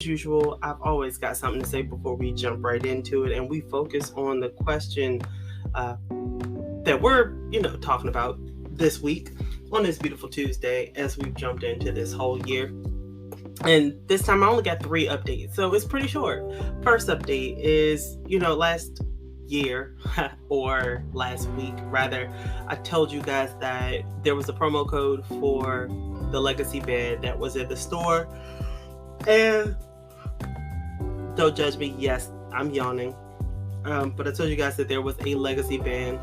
usual, I've always got something to say before we jump right into it, and we focus on the question uh, that we're, talking about this week on this beautiful Tuesday as we've jumped into this whole year. And this time I only got three updates, so it's pretty short. First update is, last year or last week rather, I told you guys that there was a promo code for the Legacy bed that was at the store. And don't judge me, yes, I'm yawning. But I told you guys that there was a Legacy band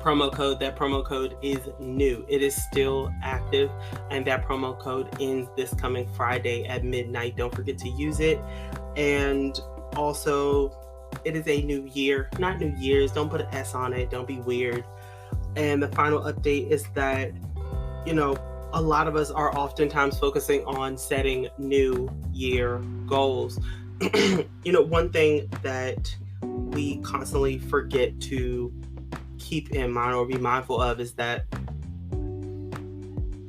promo code. That promo code is new. It is still active, and that promo code ends this coming Friday at midnight. Don't forget to use it. And also, it is a new year, not New Year's. Don't put an S on it. Don't be weird. And the final update is that, a lot of us are oftentimes focusing on setting new year goals. One thing that we constantly forget to keep in mind or be mindful of is that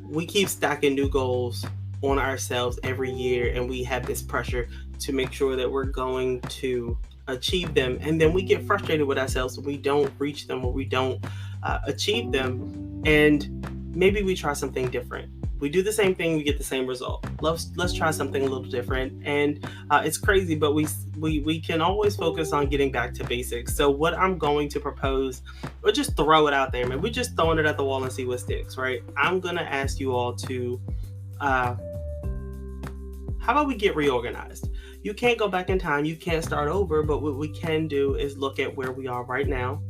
we keep stacking new goals on ourselves every year, and we have this pressure to make sure that we're going to achieve them, and then we get frustrated with ourselves when we don't reach them or we don't achieve them, and maybe we try something different. We do the same thing, we get the same result. Let's try something a little different. And it's crazy, but we can always focus on getting back to basics. So what I'm going to propose, or just throw it out there, man. We're just throwing it at the wall and see what sticks, right? I'm gonna ask you all to, how about we get reorganized? You can't go back in time, you can't start over, but what we can do is look at where we are right now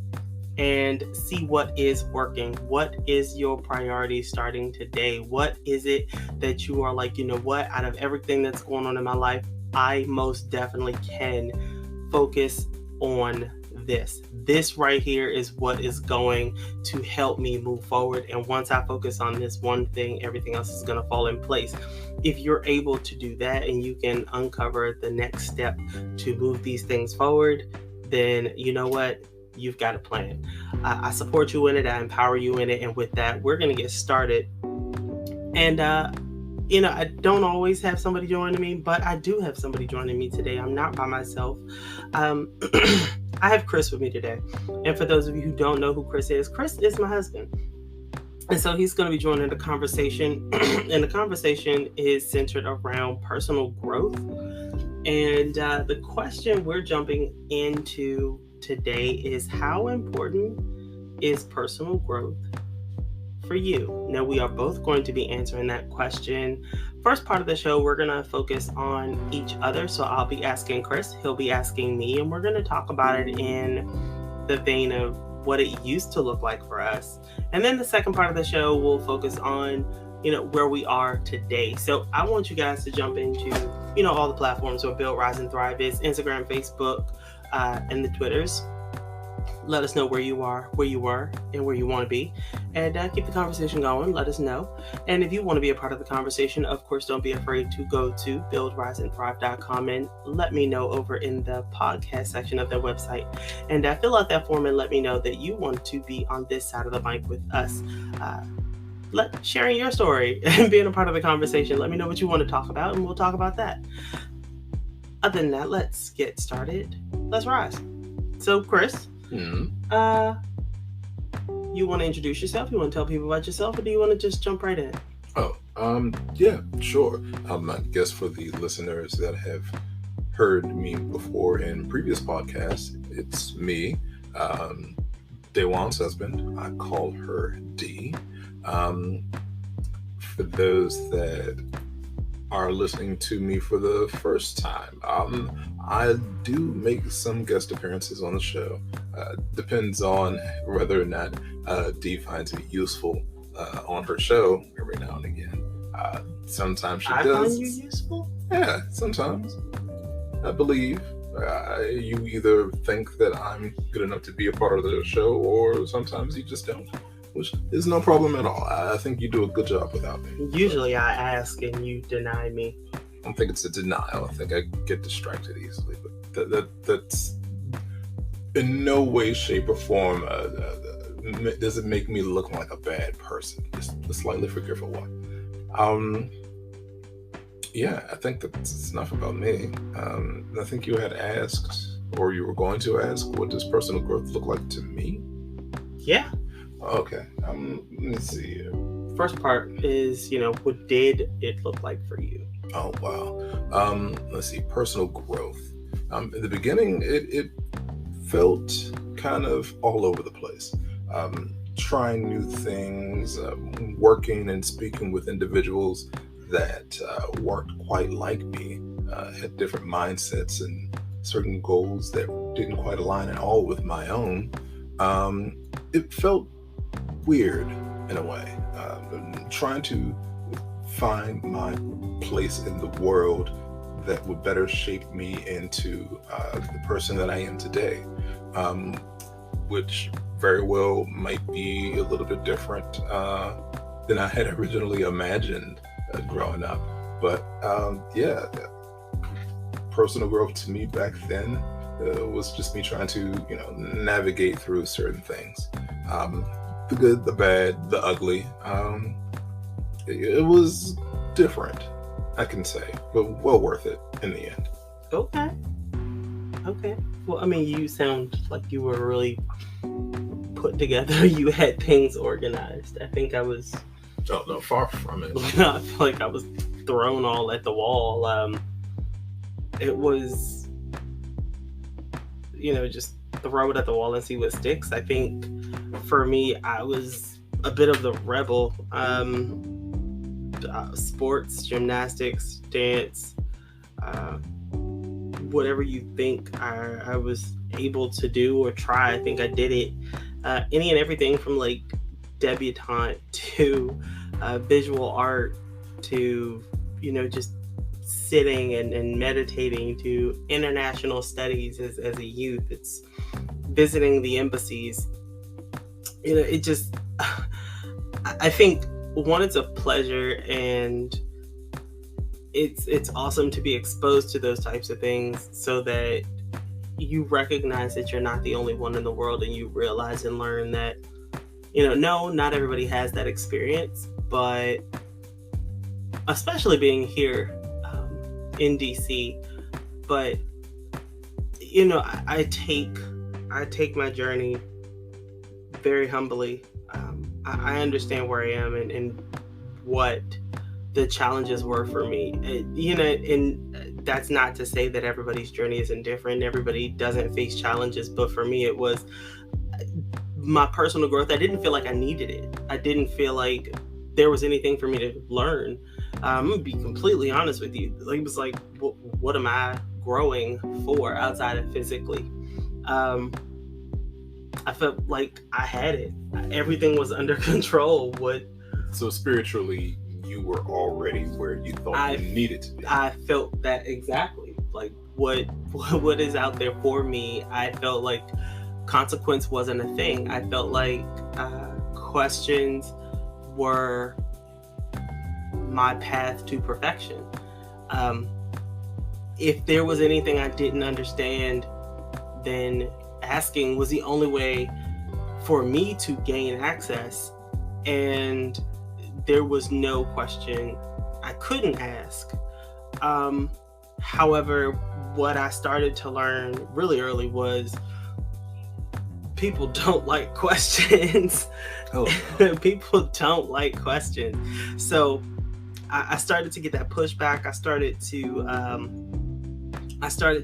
and see what is working. What is your priority starting today? What is it that you are like, out of everything that's going on in my life, I most definitely can focus on this. This right here is what is going to help me move forward. And once I focus on this one thing, everything else is going to fall in place. If you're able to do that and you can uncover the next step to move these things forward, then you know what? You've got a plan. I support you in it. I empower you in it. And with that, we're going to get started. And, I don't always have somebody joining me, but I do have somebody joining me today. I'm not by myself. I have Chris with me today. And for those of you who don't know who Chris is my husband. And so he's going to be joining the conversation. And the conversation is centered around personal growth. And the question we're jumping into today is, how important is personal growth for you? Now, we are both going to be answering that question. First part of the show, we're going to focus on each other. So I'll be asking Chris, he'll be asking me, and we're going to talk about it in the vein of what it used to look like for us. And then the second part of the show, we'll focus on, where we are today. So I want you guys to jump into, all the platforms where Build, Rise, and Thrive is: Instagram, Facebook, and the Twitters. Let us know where you are, where you were, and where you want to be, and keep the conversation going. Let us know. And if you want to be a part of the conversation, of course, don't be afraid to go to buildriseandthrive.com and let me know over in the podcast section of their website. And fill out that form and let me know that you want to be on this side of the mic with us. Sharing your story and being a part of the conversation. Let me know what you want to talk about, and we'll talk about that. Other than that, let's get started. Let's rise. So, Chris, you want to introduce yourself? You want to tell people about yourself, or do you want to just jump right in? Yeah, sure. I guess for the listeners that have heard me before in previous podcasts, it's me, Dewan's husband. I call her D. For those that are listening to me for the first time, I do make some guest appearances on the show. Depends on whether or not Dee finds me useful on her show every now and again. Sometimes she does. I find you useful? Yeah, sometimes. I believe. You either think that I'm good enough to be a part of the show, or sometimes you just don't, which is no problem at all. I think you do a good job without me. Usually I ask and you deny me. I don't think it's a denial. I think I get distracted easily, but that's in no way, shape, or form does it make me look like a bad person. Just slightly forgetful one. Yeah, I think that's enough about me. I think you had asked, or you were going to ask, what does personal growth look like to me? Yeah. Okay. Let me see here. First part is, what did it look like for you? Oh wow. Let's see. Personal growth. In the beginning, it felt kind of all over the place. Trying new things, working and speaking with individuals that weren't quite like me, had different mindsets and certain goals that didn't quite align at all with my own. It felt weird in a way. Trying to find my place in the world that would better shape me into the person that I am today, which very well might be a little bit different than I had originally imagined growing up. But yeah, personal growth to me back then was just me trying to, navigate through certain things. The good, the bad, the ugly. It was different, I can say, but well worth it in the end. Okay. Well, I mean, you sound like you were really put together. You had things organized. I think I was. Oh no, far from it. I feel like I was thrown all at the wall. It was, just throw it at the wall and see what sticks. I think for me, I was a bit of the rebel. Sports, gymnastics, dance, whatever you think I was able to do or try, I think I did it. Any and everything from like debutante to visual art to, just sitting and meditating to international studies as a youth. It's visiting the embassies. It just, I think, one, it's a pleasure, and it's awesome to be exposed to those types of things so that you recognize that you're not the only one in the world, and you realize and learn that, no, not everybody has that experience, but especially being here in DC. But, I take my journey very humbly. I understand where I am and what the challenges were for me. And that's not to say that everybody's journey isn't different. Everybody doesn't face challenges, but for me, it was my personal growth. I didn't feel like I needed it. I didn't feel like there was anything for me to learn. I'm gonna be completely honest with you. It was like, what am I growing for outside of physically? I felt like I had it. Everything was under control. So spiritually, you were already where you thought you needed to be. I felt that exactly. Like what is out there for me. I felt like consequence wasn't a thing. I felt like questions were my path to perfection. If there was anything I didn't understand, then asking was the only way for me to gain access, and there was no question I couldn't ask. However, what I started to learn really early was people don't like questions. Oh, no. People don't like questions. So I started to get that pushback. I started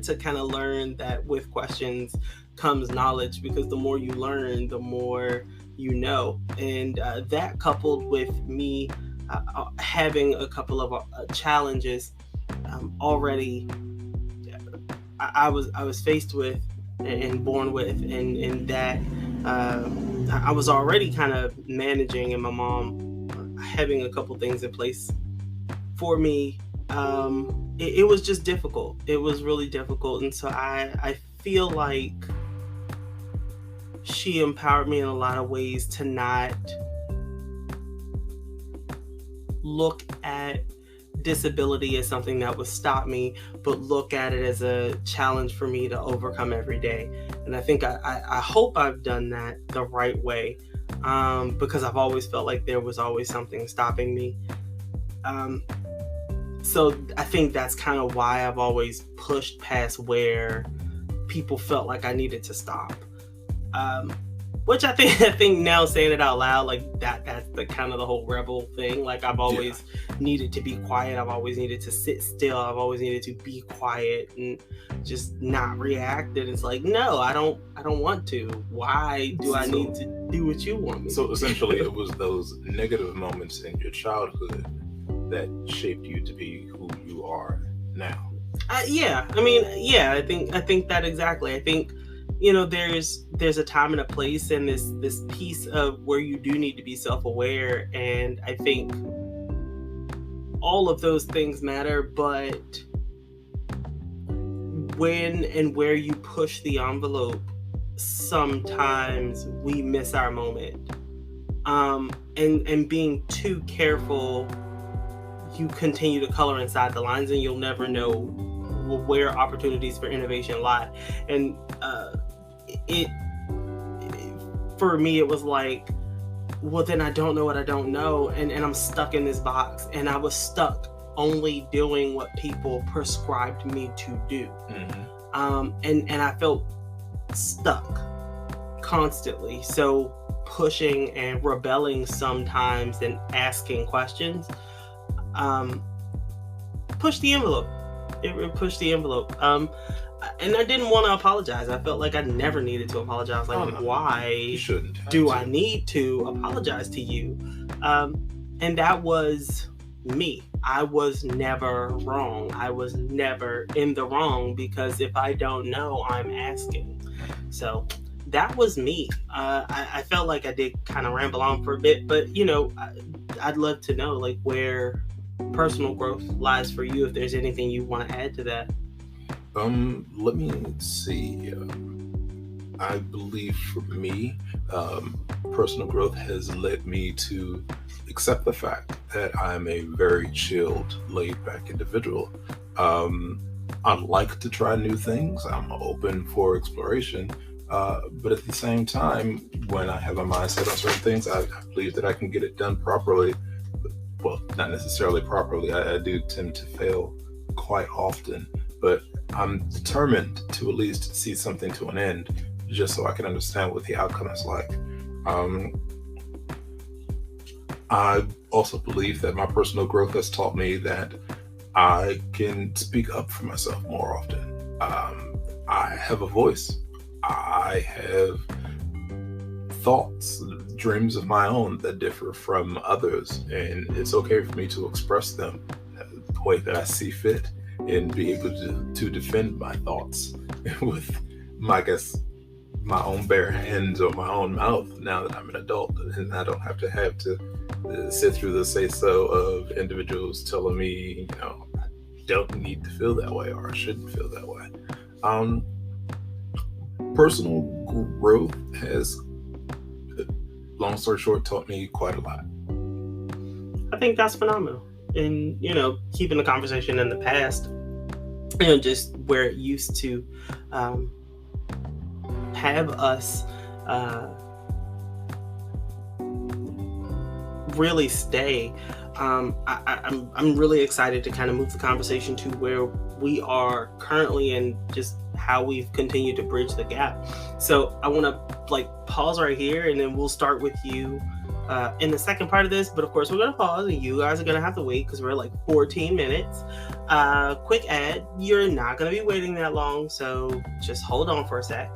to kind of learn that with questions comes knowledge, because the more you learn, the more you know. And that, coupled with me having a couple of challenges already, I was faced with and born with, and that I was already kind of managing, and my mom having a couple things in place for me. It was just difficult. It was really difficult. And so I feel like she empowered me in a lot of ways to not look at disability as something that would stop me, but look at it as a challenge for me to overcome every day. And I think I hope I've done that the right way, because I've always felt like there was always something stopping me. So I think that's kind of why I've always pushed past where people felt like I needed to stop. Which I think now saying it out loud, like that's the kind of the whole rebel thing. Like I've always needed to be quiet. I've always needed to sit still. I've always needed to be quiet and just not react. And it's like, no, I don't want to. Why do I need to do what you want me So to essentially do? it was those negative moments in your childhood that shaped you to be who you are now. Yeah. I mean, yeah, I think that exactly. I think, you know, there's a time and a place, and this piece of where you do need to be self-aware, and I think all of those things matter, but when and where you push the envelope, sometimes we miss our moment. And being too careful, you continue to color inside the lines, and you'll never know where opportunities for innovation lie. And it for me, it was like, well, then I don't know what I don't know, and I'm stuck in this box, and I was stuck only doing what people prescribed me to do. And I felt stuck constantly. So pushing and rebelling sometimes and asking questions pushed the envelope. It pushed the envelope. And I didn't want to apologize. I felt like I never needed to apologize. Like, why You shouldn't. do I need to apologize to you? And that was me. I was never wrong. I was never in the wrong, because if I don't know, I'm asking. So that was me. I felt like I did kind of ramble on for a bit, but you know, I'd love to know like where personal growth lies for you, if there's anything you want to add to that. Let me see. I believe for me, personal growth has led me to accept the fact that I'm a very chilled, laid-back individual. I like to try new things. I'm open for exploration. But at the same time, when I have a mindset on certain things, I believe that I can get it done properly. Well, not necessarily properly. I do tend to fail quite often, but I'm determined to at least see something to an end, just so I can understand what the outcome is like. I also believe that my personal growth has taught me that I can speak up for myself more often. I have a voice. I have thoughts, dreams of my own that differ from others, and it's okay for me to express them the way that I see fit and be able to defend my thoughts with, I guess, my own bare hands or my own mouth now that I'm an adult, and I don't have to sit through the say-so of individuals telling me, you know, I don't need to feel that way or I shouldn't feel that way. Personal growth has, long story short, taught me quite a lot. I think that's phenomenal. And, you know, keeping the conversation in the past, you know, just where it used to have us really stay. I'm really excited to kind of move the conversation to where we are currently and just how we've continued to bridge the gap. So I want to like pause right here, and then we'll start with you in the second part of this. But of course, we're going to pause, and you guys are going to have to wait because we're like 14 minutes. Quick ad, you're not going to be waiting that long, so just hold on for a sec.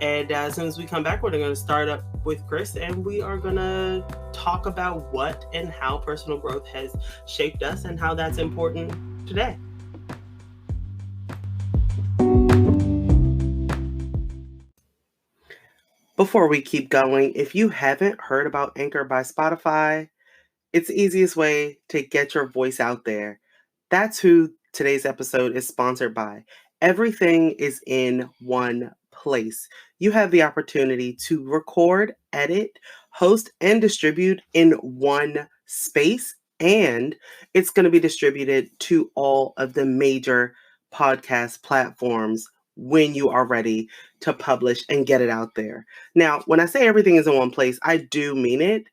And as soon as we come back, we're going to start up with Chris, and we are going to talk about what and how personal growth has shaped us and how that's important today. Before we keep going, if you haven't heard about Anchor by Spotify, it's the easiest way to get your voice out there. That's who today's episode is sponsored by. Everything is in one place. You have the opportunity to record, edit, host, and distribute in one space, and it's going to be distributed to all of the major podcast platforms when you are ready to publish and get it out there. Now, when I say everything is in one place, I do mean it.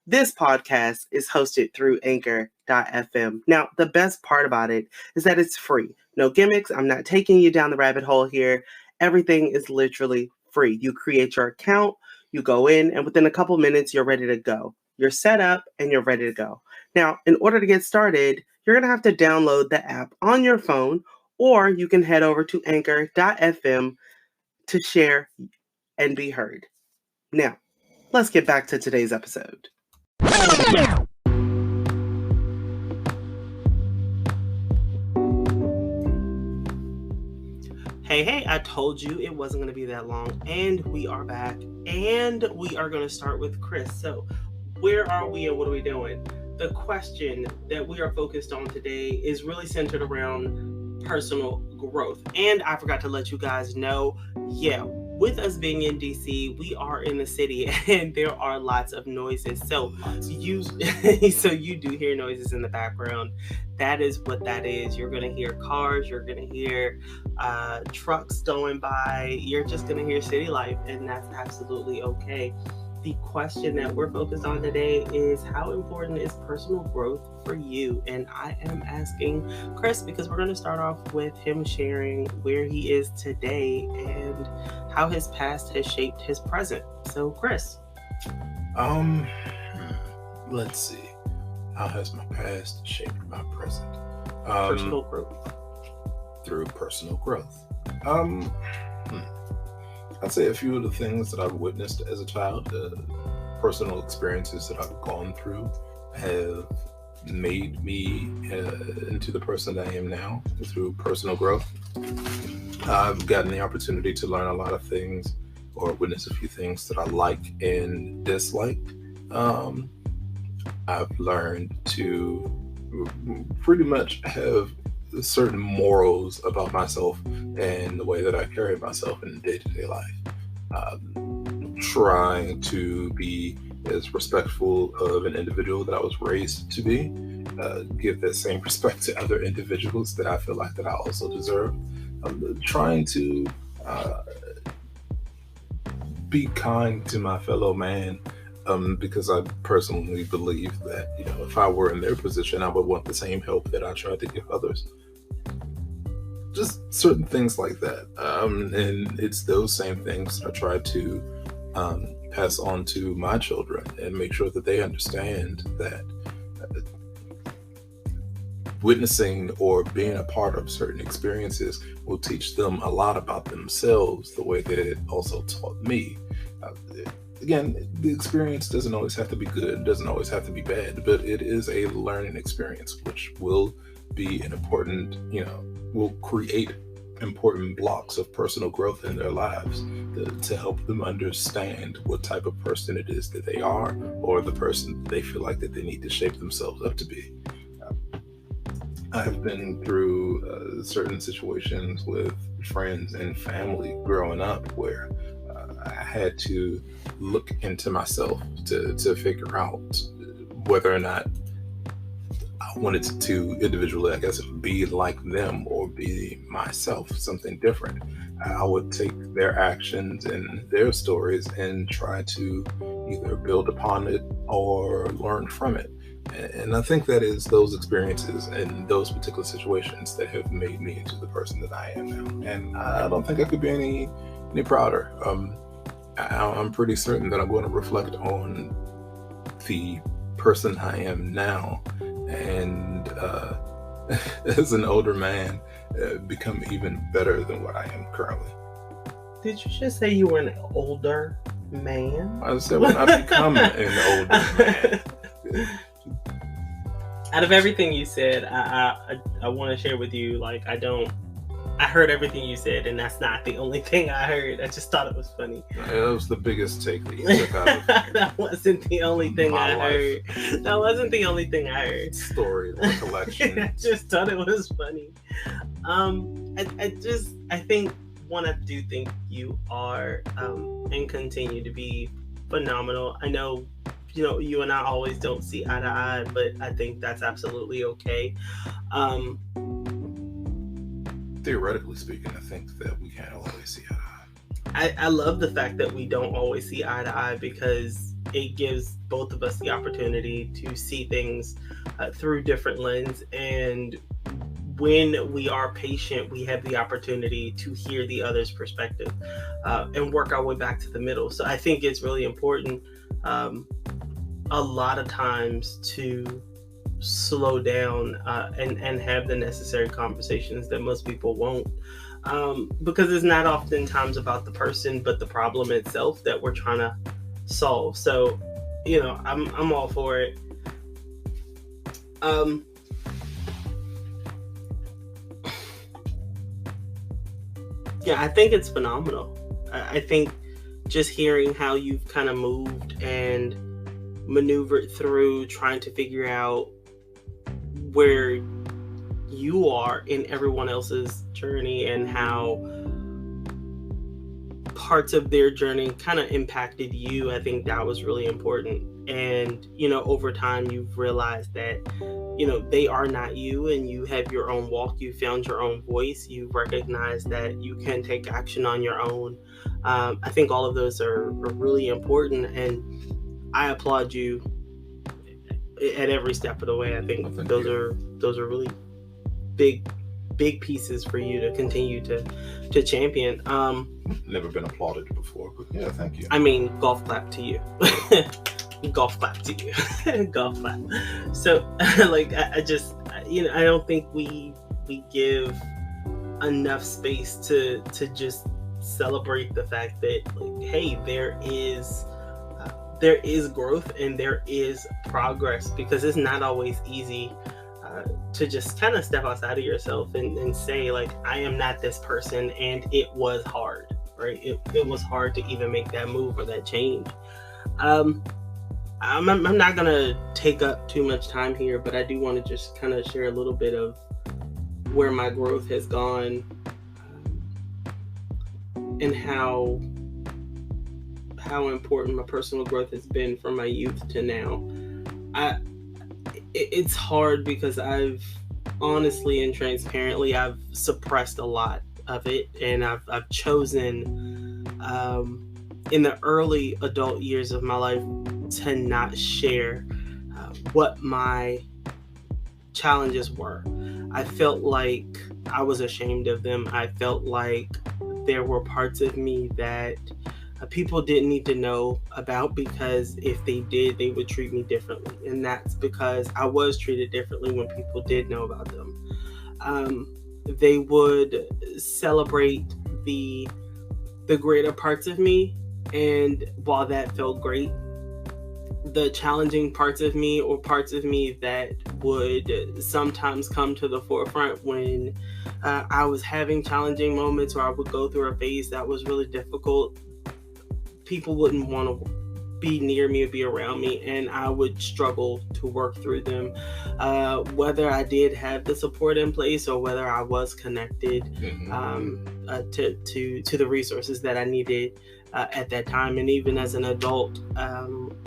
This podcast is hosted through Anchor.fm. anchor.fm. Now, the best part about it is that it's free. No gimmicks. I'm not taking you down the rabbit hole here. Everything is literally free. You create your account, you go in, and within a couple minutes, you're ready to go. You're set up and you're ready to go. Now, in order to get started, you're going to have to download the app on your phone, or you can head over to anchor.fm to share and be heard. Now, let's get back to today's episode. Hey, I told you it wasn't going to be that long, and we are back, and we are going to start with Chris. So, where are we and what are we doing? The question that we are focused on today is really centered around personal growth. And I forgot to let you guys know, with us being in DC, we are in the city and there are lots of noises. So you do hear noises in the background. That is what that is. You're going to hear cars, you're going to hear trucks going by, you're just going to hear city life, and that's absolutely okay. The question that we're focused on today is, how important is personal growth for you? And I am asking Chris because we're going to start off with him sharing where he is today and how his past has shaped his present. So, Chris. Let's see. How has my past shaped my present? Personal growth. Through personal growth. I'd say a few of the things that I've witnessed as a child, personal experiences that I've gone through, have made me into the person that I am now through personal growth. I've gotten the opportunity to learn a lot of things or witness a few things that I like and dislike. I've learned to pretty much have certain morals about myself and the way that I carry myself in day-to-day life. Trying to be as respectful of an individual that I was raised to be, give that same respect to other individuals that I feel like that I also deserve. Trying to be kind to my fellow man, because I personally believe that, if I were in their position, I would want the same help that I tried to give others. Just certain things like that. And it's those same things I try to pass on to my children and make sure that they understand that witnessing or being a part of certain experiences will teach them a lot about themselves, the way that it also taught me. Again, the experience doesn't always have to be good, doesn't always have to be bad, but it is a learning experience, which will be an important, will create important blocks of personal growth in their lives to help them understand what type of person it is that they are, or the person they feel like that they need to shape themselves up to be. I've been through certain situations with friends and family growing up where I had to look into myself to figure out whether or not I wanted to individually, be like them or be myself, something different. I would take their actions and their stories and try to either build upon it or learn from it. And I think that is those experiences and those particular situations that have made me into the person that I am now. And I don't think I could be any prouder. I'm pretty certain that I'm going to reflect on the person I am now, and as an older man, become even better than what I am currently. Did you just say you were an older man? I said when I become an older man. Out of everything you said, I want to share with you, I heard everything you said, and that's not the only thing I heard. I just thought it was funny. That was the biggest take that you took out of That wasn't the only thing I heard. That wasn't the only thing I heard. Story, recollection. I just thought it was funny. I think, one, I do think you are and continue to be phenomenal. I know, you and I always don't see eye to eye, but I think that's absolutely okay. Theoretically speaking, I think that we can't always see eye to eye. I love the fact that we don't always see eye to eye, because it gives both of us the opportunity to see things through different lens. And when we are patient, we have the opportunity to hear the other's perspective and work our way back to the middle. So I think it's really important a lot of times to slow down and have the necessary conversations that most people won't. Because it's not oftentimes about the person, but the problem itself that we're trying to solve. So, I'm all for it. Yeah, I think it's phenomenal. I think just hearing how you've kind of moved and maneuvered through trying to figure out where you are in everyone else's journey and how parts of their journey kind of impacted you, I think that was really important. And, over time you've realized that, they are not you, and you have your own walk. You found your own voice. You recognize that you can take action on your own. I think all of those are really important, and I applaud you at every step of the way. I think those are really big pieces for you to continue to champion. Never been applauded before, but yeah, thank you. I mean, golf clap to you. Golf clap to you. Golf clap. So I don't think we give enough space to just celebrate the fact that, like, hey, there is growth and there is progress, because it's not always easy to just kind of step outside of yourself and say, like, I am not this person, and it was hard, right? It was hard to even make that move or that change. I'm not gonna take up too much time here, but I do want to just kind of share a little bit of where my growth has gone, and how important my personal growth has been from my youth to now. It's hard because I've honestly and transparently, I've suppressed a lot of it, and I've chosen in the early adult years of my life to not share what my challenges were. I felt like I was ashamed of them. I felt like there were parts of me that people didn't need to know about, because if they did, they would treat me differently. And that's because I was treated differently when people did know about them. They would celebrate the greater parts of me, and while that felt great, the challenging parts of me, or parts of me that would sometimes come to the forefront when I was having challenging moments, or I would go through a phase that was really difficult, people wouldn't want to be near me or be around me, and I would struggle to work through them, whether I did have the support in place or whether I was connected to the resources that I needed at that time. And even as an adult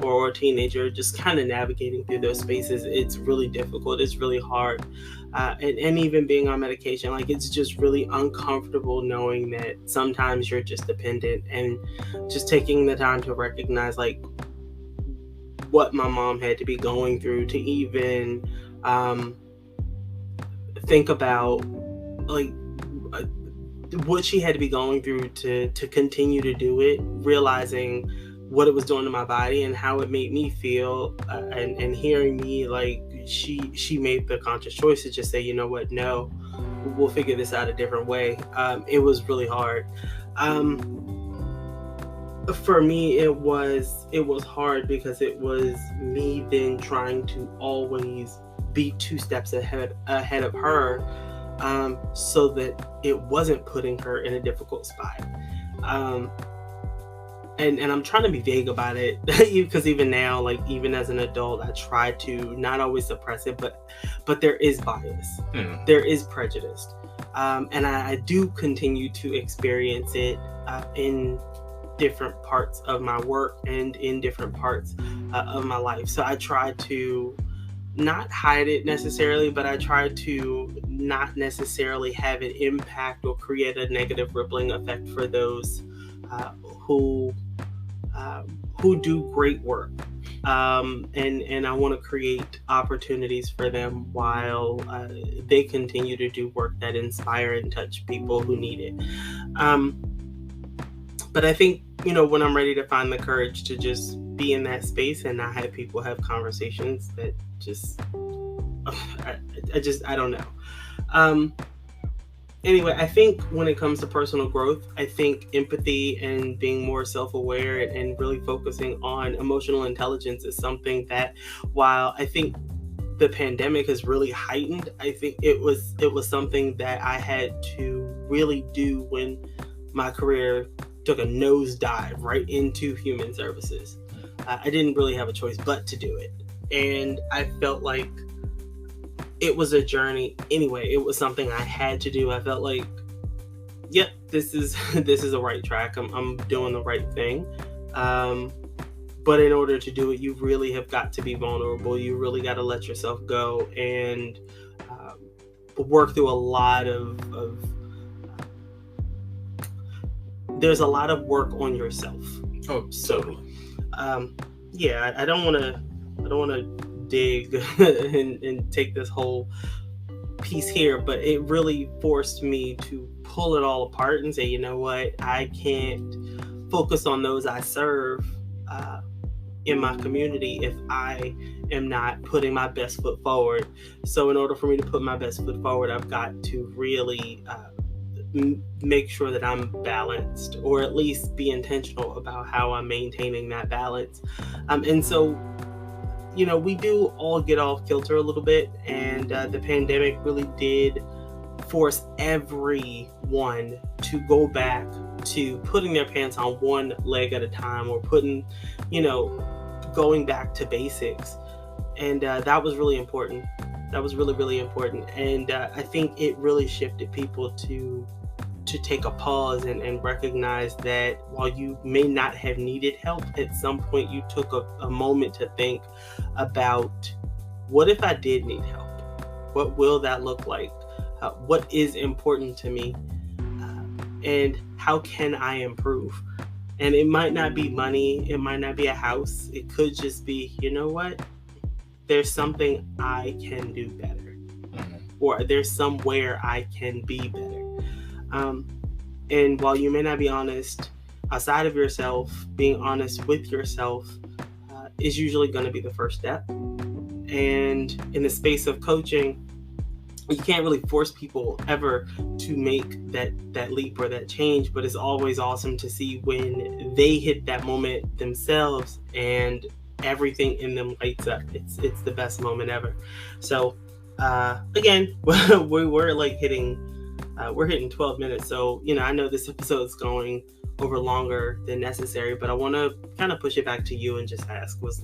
or a teenager, just kind of navigating through those spaces, it's really difficult. It's really hard. And even being on medication, like, it's just really uncomfortable knowing that sometimes you're just dependent, and just taking the time to recognize, like, what my mom had to be going through to even think about, like, what she had to be going through to continue to do it, realizing what it was doing to my body and how it made me feel, and hearing me, like, she made the conscious choice to just say, you know what, no, we'll figure this out a different way. It was really hard. For me, it was hard because it was me then trying to always be 2 steps ahead of her, so that it wasn't putting her in a difficult spot. And I'm trying to be vague about it, because even now, like, even as an adult, I try to not always suppress it, but there is bias, there is prejudice, and I do continue to experience it in different parts of my work and in different parts of my life. So I try to not hide it necessarily, but I try to not necessarily have it impact or create a negative rippling effect for those who who do great work. And I want to create opportunities for them while they continue to do work that inspire and touch people who need it. But I think, when I'm ready to find the courage to just be in that space and not have people have conversations that just, I don't know. Anyway, I think when it comes to personal growth, I think empathy and being more self-aware and really focusing on emotional intelligence is something that, while I think the pandemic has really heightened, I think it was something that I had to really do when my career took a nosedive right into human services. I didn't really have a choice but to do it. And I felt like it was a journey anyway. It was something I had to do. I felt like, yep, this is the right track. I'm doing the right thing. But in order to do it, you really have got to be vulnerable. You really got to let yourself go and work through a lot of there's a lot of work on yourself. Oh, totally. Yeah, I don't want to dig and take this whole piece here, but it really forced me to pull it all apart and say, you know what, I can't focus on those I serve in my community if I am not putting my best foot forward. So in order for me to put my best foot forward, I've got to really make sure that I'm balanced, or at least be intentional about how I'm maintaining that balance. And so, we do all get off kilter a little bit, and the pandemic really did force everyone to go back to putting their pants on one leg at a time, or going back to basics. And that was really important. That was really, really important. And I think it really shifted people to take a pause and recognize that while you may not have needed help, at some point you took a moment to think about, what if I did need help? What will that look like? What is important to me? And how can I improve? And it might not be money. It might not be a house. It could just be, you know what? There's something I can do better. Or there's somewhere I can be better. And while you may not be honest outside of yourself, being honest with yourself is usually going to be the first step. And in the space of coaching, you can't really force people ever to make that leap or that change, but it's always awesome to see when they hit that moment themselves and everything in them lights up. It's the best moment ever. So again, we're hitting 12 minutes. So, I know this episode's going over longer than necessary, but I want to kind of push it back to you and just ask, was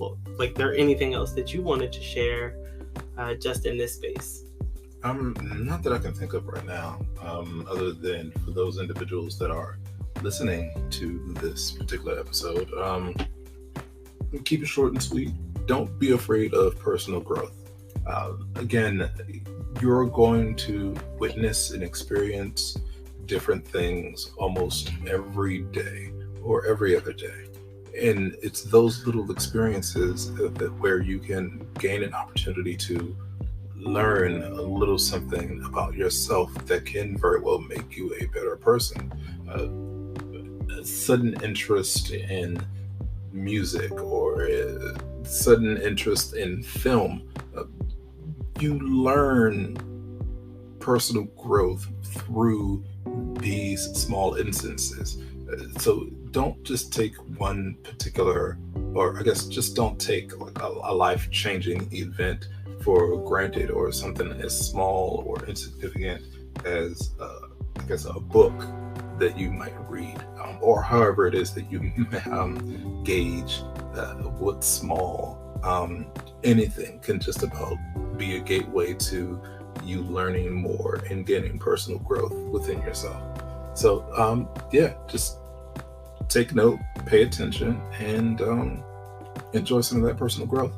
there anything else that you wanted to share just in this space? Not that I can think of right now, other than for those individuals that are listening to this particular episode, keep it short and sweet. Don't be afraid of personal growth. Again, you're going to witness and experience different things almost every day or every other day. And it's those little experiences where you can gain an opportunity to learn a little something about yourself that can very well make you a better person. A sudden interest in music or a sudden interest in film, you learn personal growth through these small instances. So don't just take one particular, or I guess just don't take a life-changing event for granted, or something as small or insignificant as a book that you might read, or however it is that you gauge what's small. Anything can just about be a gateway to you learning more and getting personal growth within yourself. So just take note, pay attention, and enjoy some of that personal growth.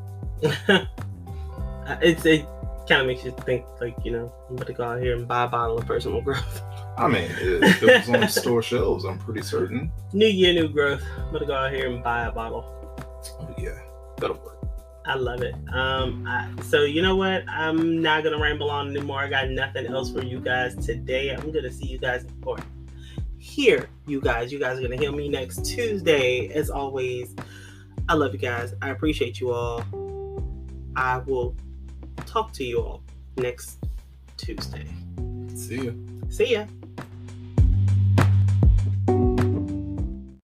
It kind of makes you think, I'm about to go out here and buy a bottle of personal growth. I mean, if it was on store shelves, I'm pretty certain. New year, new growth. I'm going to go out here and buy a bottle. Oh yeah, that'll work. I love it. So you know what? I'm not gonna ramble on anymore. I got nothing else for you guys today. I'm gonna see you guys or hear you guys. You guys are gonna hear me next Tuesday. As always, I love you guys. I appreciate you all. I will talk to you all next Tuesday. See you. See ya.